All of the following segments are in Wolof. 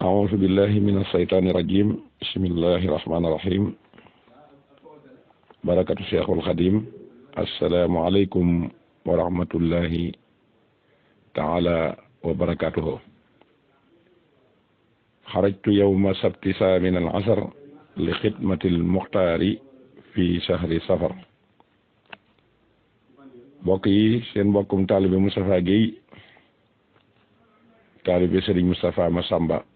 أعوذ بالله من الشيطان الرجيم بسم الله الرحمن الرحيم بركة الشيخ الخديم السلام عليكم ورحمة الله تعالى وبركاته. خرجت يوم السبت من العصر لخدمة المختار في شهر صفر. بقي سين بكم طالب مصطفى جي taalibe Serigne Moustapha Massamba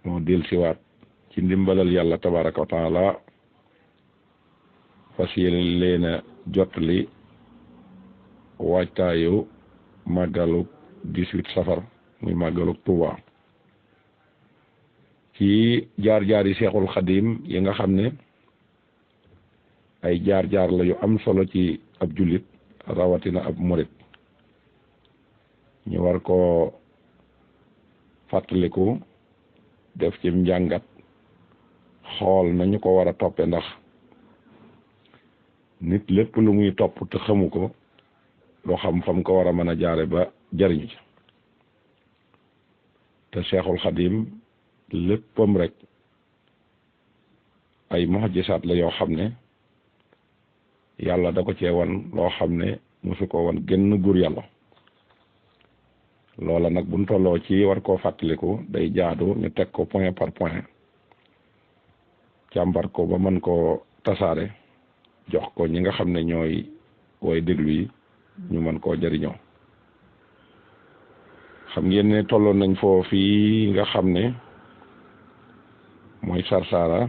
moo del siwaat ci ndimbalal yàlla tabaraka wa taala fas yéene leen a jottali waajtaayu màggaluk 18 safar muy màggaluk Tuuba ci jaar-jaar yi Seexul Xadim yi nga xam ne ay jaar-jaar la yu am solo ci ab jullit rawatina ab murit ñu war ko fàttaliku def ci njàngat xool nañu ko war a toppe ndax nit lépp lu muy topp te xamu ko loo xam fam ko war a mën a jaare ba jariñu ci te Seexul Xadim léppam rek ay mu'jisaat la yoo xam ne yàlla da ko cee wan loo xam ne musu ko wan genn gur yàlla loola nag buñ tolloo ci war koo fàttaliku day jaadu ñu teg ko point par point càmbar ko ba mën koo tasaare jox ko ñi nga xam ne ñooy way déglu yi ñu mën koo jariñoo. xam ngeen ne tolloon nañ foo fii nga xam ne mooy Sarsara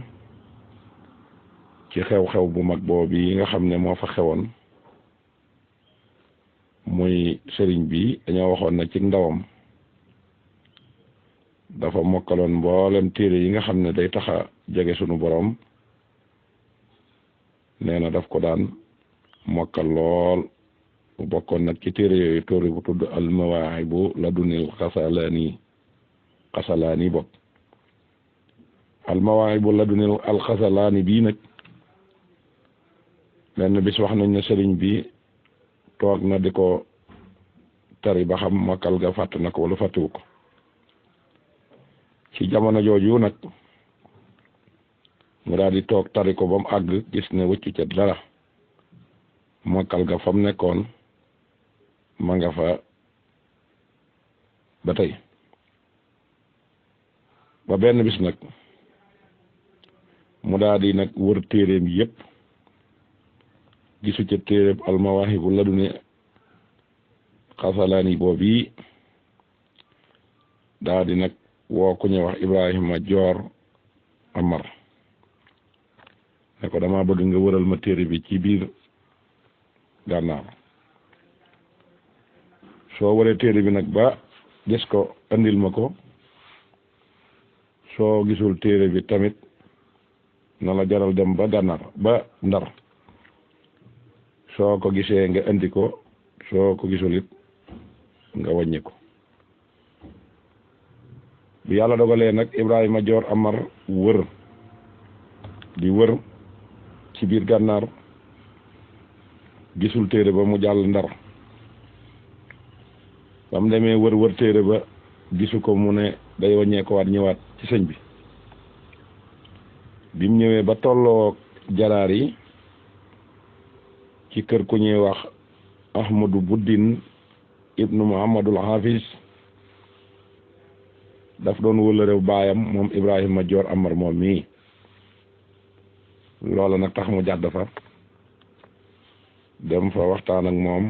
ci xew-xew bu mag boobu yi nga xam ne moo fa xewoon muy sëriñ bi dañoo waxoon na ci ndawam dafa mokkaloon mboolem téere yi nga xam ne day taxa jege sunu borom nee na daf ko daan mokkal lool bu bokkoon nag ci téere yooyu téere bu tudd al mawaahibu ladunil xasalaani bokk al mawaahibu ladunil al xasalaani bii nag lenn bis wax nañ ne sëriñ bi toog na di ko tari ba xam mokkal ga fàtt na ko wala fàttiwu ko ci jamono jooju nag mu daal di toog tari ko ba mu àgg gis ne wëccu ca dara mokkal ga fa mu nekkoon ma nga fa ba tey ba benn bis nag mu daal di nag wër téeréem yépp gisu ca téeréb almawaahibu laduni xasalaani boobu daa di nag woo ku ñuy wax Ibrahima Joor Amar ne ko dama bëgg nga wëral ma téere bi ci biir gànnaar soo wëree téere bi nag ba gis ko andil ma ko soo gisul téere bi tamit na la jaral dem ba gànnaar ba Ndar soo ko gisee nga indi ko soo ko gisul it nga wàññi ko bi yàlla dogalee nag Ibrahima Joor Amar wër di wër ci biir gànnaar gisul téere ba mu jàll Ndar ba mu demee wër téere ba gisu ko mu ne day wàññee ko waat ñëwaat ci sëñ bi mu ñëwee ba tolloo jaraar yi ci kër ku ñuy wax Ahmadu Buddin ibnu Muhammadul Hafiz daf doon wëllërew baayam moom Ibrahima Joor Amar moom mii loola nag tax mu jàdd fa dem fa waxtaan ak moom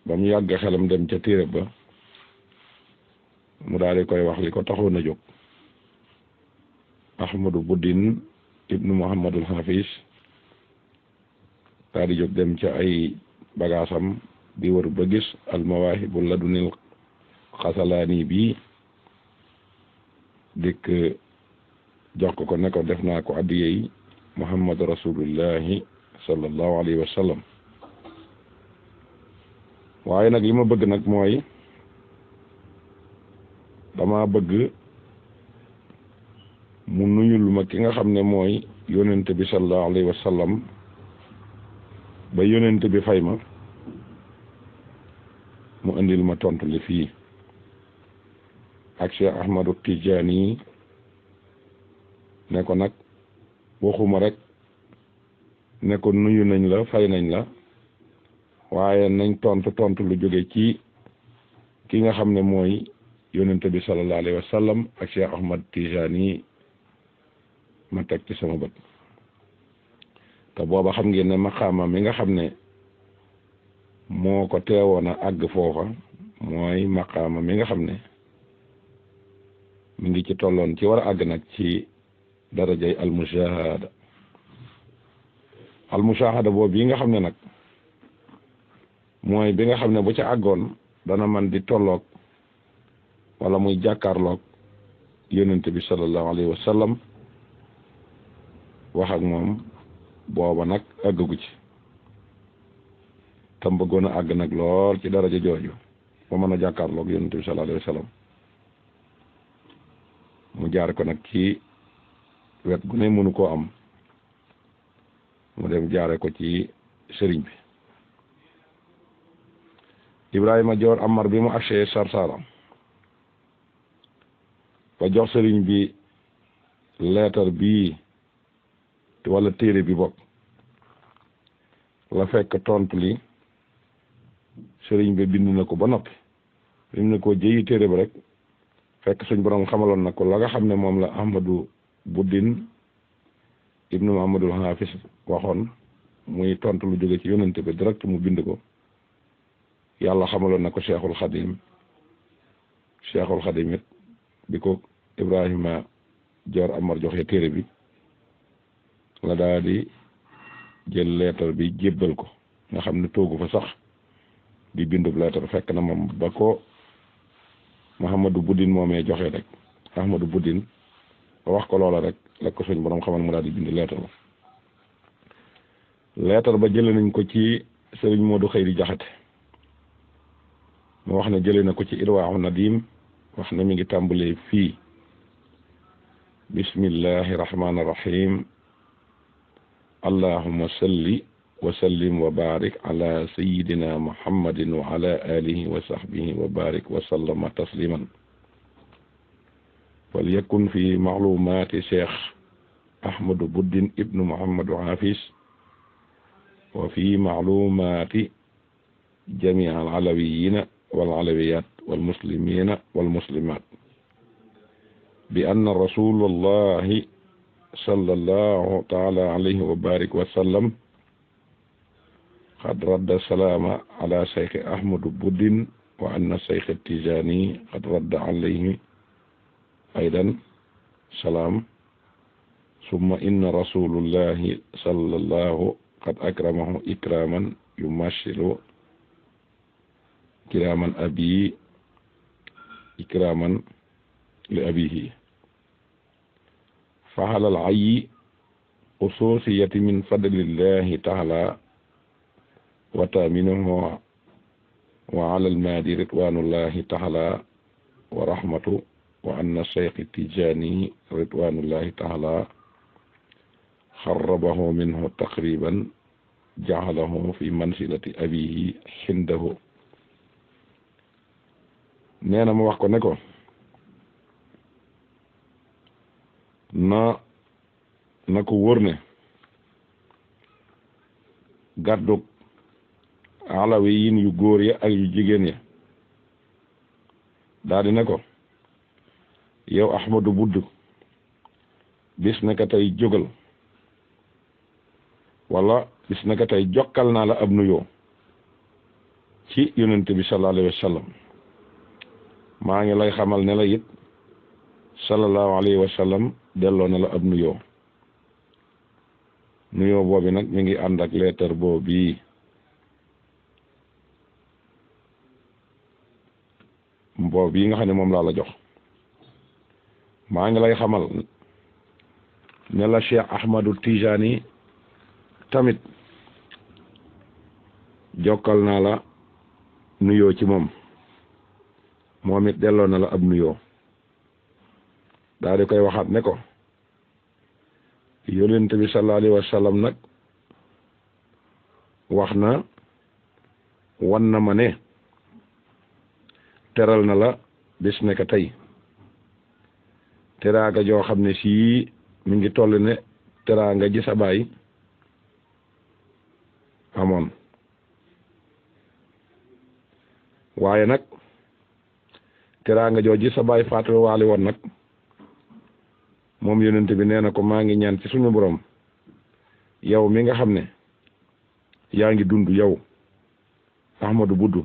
ba mu yàgg xelam dem ca téere ba mu daal di koy wax li ko taxoon a jóg Ahmadu Buddin ibnu Muhammadul Hafiz daa di jóg dem ca ay bagaasam di wër ba gis al mawaahibu ladunil xasalaani bi dikk jox ko ne ko def naa ko addiyey muhammadu rasulullahi sallallahu alayhi wa sallam waaye nag li ma bëgg nag mooy dama bëgg mu nuyul ma ki nga xam ne mooy yonent bi sallallahu alayhi wa sallam ba yonent bi fay ma mu indil ma tontu li fii ak Cheikh Ahmadu Tijaani ne ko nag waxuma rek ne ko nuyu nañ la fay nañ la waaye nañ tontu lu jóge ci ki nga xam ne mooy yonente bi sallallahu alayhi wa sallam ak Cheikh Ahmad Tijaani ma teg ci sama bët te booba xam ngeen ne maqaama mi nga xam ne moo ko teewoon a àgg foofa mooy maqaama mi nga xam ne mi ngi ci tolloon ci war a àgg nag ci darajay almushahada boobu yi nga xam ne nag mooy bi nga xam ne bu ca àggoon dana man di tolloog wala muy jàkkaarloog yonente bi sallallahu alayhi wa sallam wax ak moom booba nag àggagu ci tam bëggoon a àgg nag lool ci daraja jooju ba mën a jàkkaarloog yonente bi sallallahu alayhi wa sallam mu jaar ko nag ci wet gu ne mënu koo am mu dem jaare ko ci sëriñ bi Ibrahima Joor Amar bi mu agsee Sarsara ba jox sëriñ bi leetar bii wala téere bi bokk la fekk tontu li sëriñ bi bind na ko ba noppi bind na ko jëyi téere bi rek fekk suñ borom xamaloon na ko la nga xam ne moom la Ahmadu Buddin ibnu Muhammadul Hafiz waxoon muy tontu lu jóge ci yonente bi direct mu bind ko yàlla xamaloon na ko Cheikhul Xadim it bi ko Ibrahima Joor Amar joxe téere bi la daal di jël leetar bi jébbal ko nga xam ne toogu fa sax di bindub leetar fekk na moom ba ko Muhammadu Buddin moomee joxe rek Ahmadu Buddin ba wax ko loola rek la ko suñ borom xamal mu daal di bind leetar ba jële nañ ko ci sëriñ Moodu Xëyri Jaxate mu wax ne jële na ko ci Irwaaxu Nadim wax ne mi ngi tàmbalee fii bismillahi rahmaani rahim allahumma salli wa sallim wa barik ala sayidina muhammadin wa ala alihi wa sahbihi wa barik wa sallama tasliman falyakun fi maclumaati cheikh ahmadu buddin ibnu muhammadu hafiz wa fi maclumaati jamii alcalawiyina walcalawiyat walmuslimina walmuslimat bi anna rasulallahi sallallahu taala alayhi wa barik wa sallam qad radda salaama ala cheikh ahmadu buddin wa anna cheikh tijani qad radda alayhi aydan salaam summa inna rasulullahi sallallahu qad akramahu ikraman yumashilu ikraman abi ikraman li abihi فعلى العي خصوصية من فضل الله تعالى وتامينه وعلى المادي رضوان الله تعالى ورحمته وأن الشيخ التجاني رضوان الله تعالى خربه منه تقريبا جعله في منزلة أبيه عنده نانا ما وخكو نكو na ko wóor ne gàddug alawi yin yu góor ya ak yu jigéen ya daal di ne ko yow Ahmadu Budd bis naka tey jógal wala bis naka tey jokkal naa la ab nuyoo ci yonent bi sallallahu alayhi wa sallam maa ngi lay xamal ne la it sallallahu alayhi wa sallam delloo na la ab nuyoo boobi nag mi ngi ànd ak leetar boobu yi nga xam ne moom laa la jox maa ngi lay xamal ne la Cheikh Ahmadu Tijani tamit jokkal naa la nuyoo ci moom it delloo na la ab nuyoo daal di koy waxaat ne ko yonent bi sallallahu alayhi wa sallam nag wax na wan na ma ne teral na la bis nekk tey teraanga joo xam ne sii mi ngi toll ne teraanga ji sa baay amoon waaye nag teraanga joo ji sa baay faatu waali woon nag moom yonent bi nee na ko maa ngi ñaan ci suñu borom yow mi nga xam ne yaa ngi dund yow Ahmadou Buddu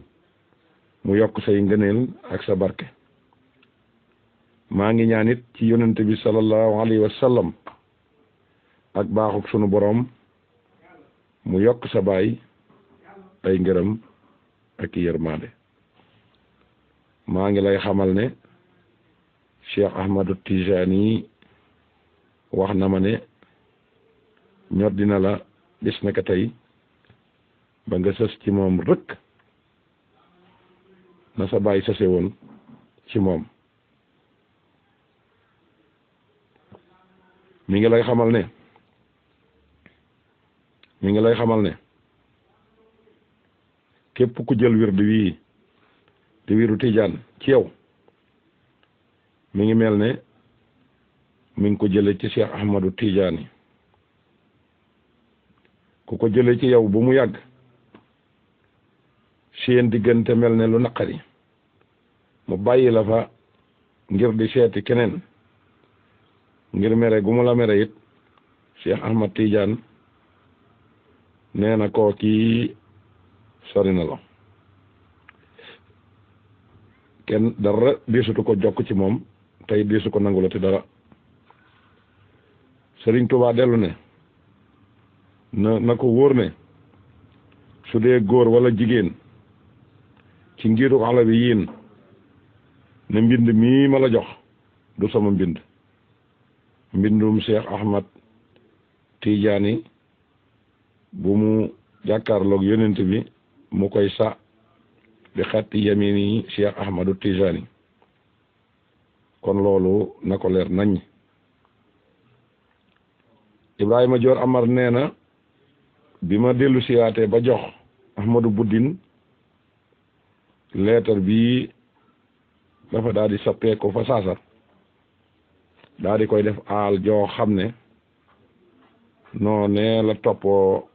mu yokk say ngëneel ak sa barke maa ngi ñaan it ci yonent bi sallallahu alayhi wa sallam ak baaxuk sunu borom mu yokk sa baay ay ngërëm ak yërmande maa ngi lay xamal ne Cheikh Ahmadou Tijani wax na ma ne ñor dina la bis naka tey ba nga sës ci moom rëkk na sa baay sëse woon ci moom mi ngi lay xamal ne képp ku jël wirdu wii di wirdu Tijaan ci yow mi ngi mel ne mi ngi ko jële ci Cheikh Ahmadou Tijani ku ko jële ci yow bu mu yàgg seen diggante mel ne lu naqari mu bàyyi la fa ngir di seeti keneen ngir mere gu mu la mere it Cheikh Ahmad Tidiane nee na koo kii sori na la kenn dara deesutu ko jokk ci moom tey deesu ko nangulati dara Sëriñ Tuubaa dellu ne na ko wóor ne su dee góor wala jigéen ci ngiru Alawi yiin ne mbind mii ma la jox du sama mbind mbindum Cheikh Ahmad Tidiane bu mu jàkkaarloog yonent bi mu koy sa di xatti yamini Cheikh Ahmadou Tijani kon loolu na ko leer nañ Ibrahima Dior Amar nee na bi ma dellu siyaatee ba jox Ahmadou Buddin leetar bii dafa daal di sappeeku fa saasa daal di koy def aal joo xam ne noonee la toppoo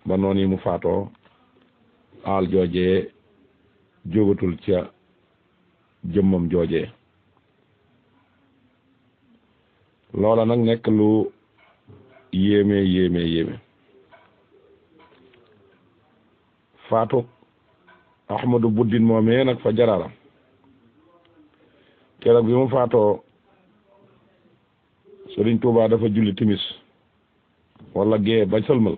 ba noonu yi mu faatoo aal joojee jógatul ca jëmmam joojee loola nag nekk lu yéeme faatu Ahmadou Buddin moomee nag fa Jaraara keroog bi mu faatoo Sëriñ Tuubaa dafa julli timis wala gee ba sëlmal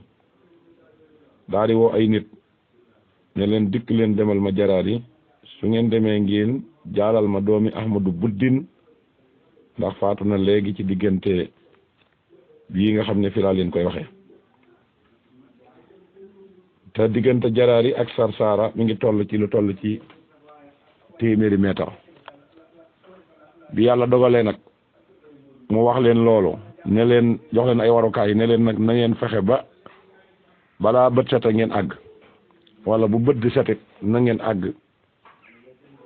daal di woo ay nit ne leen dikk leen demal ma jaraar yi su ngeen demee ngeen jaalal ma doomi Ahmadou Buddin ndax faatu na léegi ci diggante bii nga xam ne fi laa leen koy waxee te diggante jaraar yi ak Sarsara mi ngi toll ci 100 mètre bi yàlla dogalee nag mu wax leen loolu ne leen jox leen ay warukaay ne leen nag na ngeen fexe ba balaa bët seta ngeen àgg wala bu bët di setit na ngeen àgg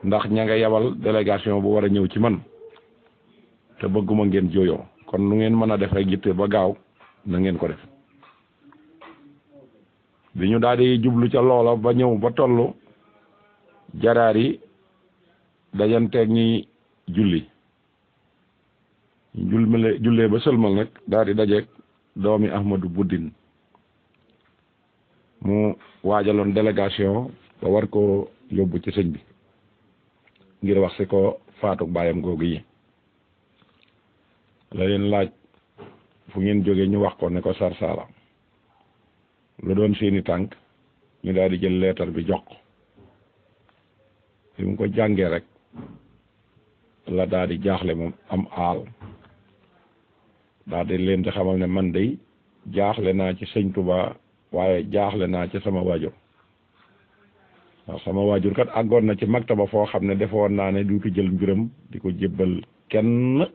ndax ña nga yabal délégation bu war a ñëw ci man te bëgguma ngeen jooyoo kon nu ngeen mën a def rek yitte ba gaaw na ngeen ko def bi ñu daal di jublu ca loola ba ñëw ba tollu jaraar yi dajanteeg ñi julli jullee ba sëlmal nag daal di dajeeg doomi Ahmadou Buddin mu waajaloon délégation ba war ko yóbbu ci sëñ bi ngir wax si ko faatu baayam googu yi la leen laaj fu ngeen jógee ñu wax ko ne ko Sarsara lu doon seeni tànk ñu daal di jël leetar bi jox ko bi mu ko jàngee rek la daal di jaaxle moom am aal daal di leen di xamal ne man day jaaxle naa ci sëñ Tuubaa waaye jaaxle naa ci sama waajur waaw sama waajur kat àggoon na ci maktaba foo xam ne defoon naa ne du ko jël mbiram di ko jébbal kenn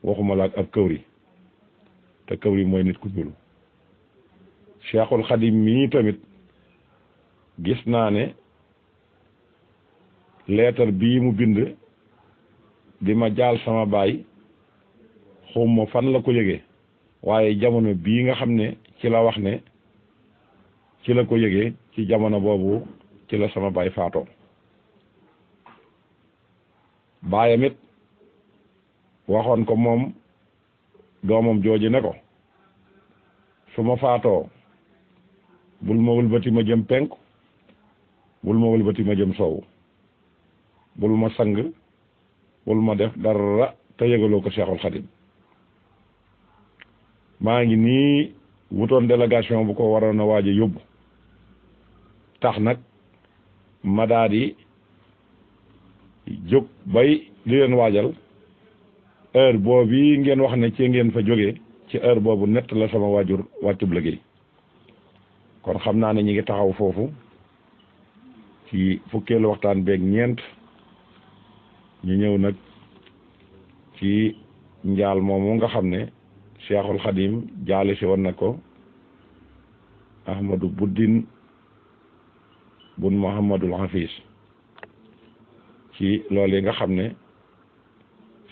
waxuma la ak ab këwri te këwri mooy nit ku ñuul Cheikhul Khadim mii tamit gis naa ne leetar bii mu bind di ma jaal sama baay xawma fan la ko yëgee waaye jamono bii nga xam ne ci la wax ne ci la ko yëgee ci jamono boobu ci la sama baay faatoo baayam it waxoon ko moom doomam jooju ne ko su ma faatoo bul ma wëlbati ma jëm penku bul ma wëlbati ma jëm soowu bul ma sang bul ma def dara te yëgaloo ko Seexul Xadim maa ngi nii wutoon délégation bu ko waroon a waaj a yóbbu tax nag ma daa di jóg bay li leen waajal heure boobu ngeen wax ne ci ngeen fa jógee ci heure boobu nett la sama waajur wàccub liggéey kon xam naa ne ñi ngi taxaw foofu ci fukkeelu waxtaan beeg ñeent ñu ñëw nag ci njaal moomu nga xam ne Cheikhul Khadim jaale si woon na ko Ahmadou Buddin bun Muhammadul Hafiz ci loolu yi nga xam ne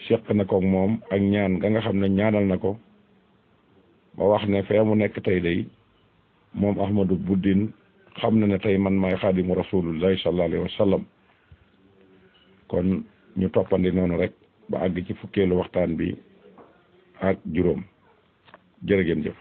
seq na ko moom ak ñaan nga xam ne ñaanal na ko ba wax ne fee mu nekk tey day moom Ahmadou Buddin xam na ne tey man maay xaadimu rasulullahi sallallahu alayhi wa sallam kon ñu toppandi noonu rek ba àgg ci fukkeelu waxtaan bi ak juróom jërë ngeen jëf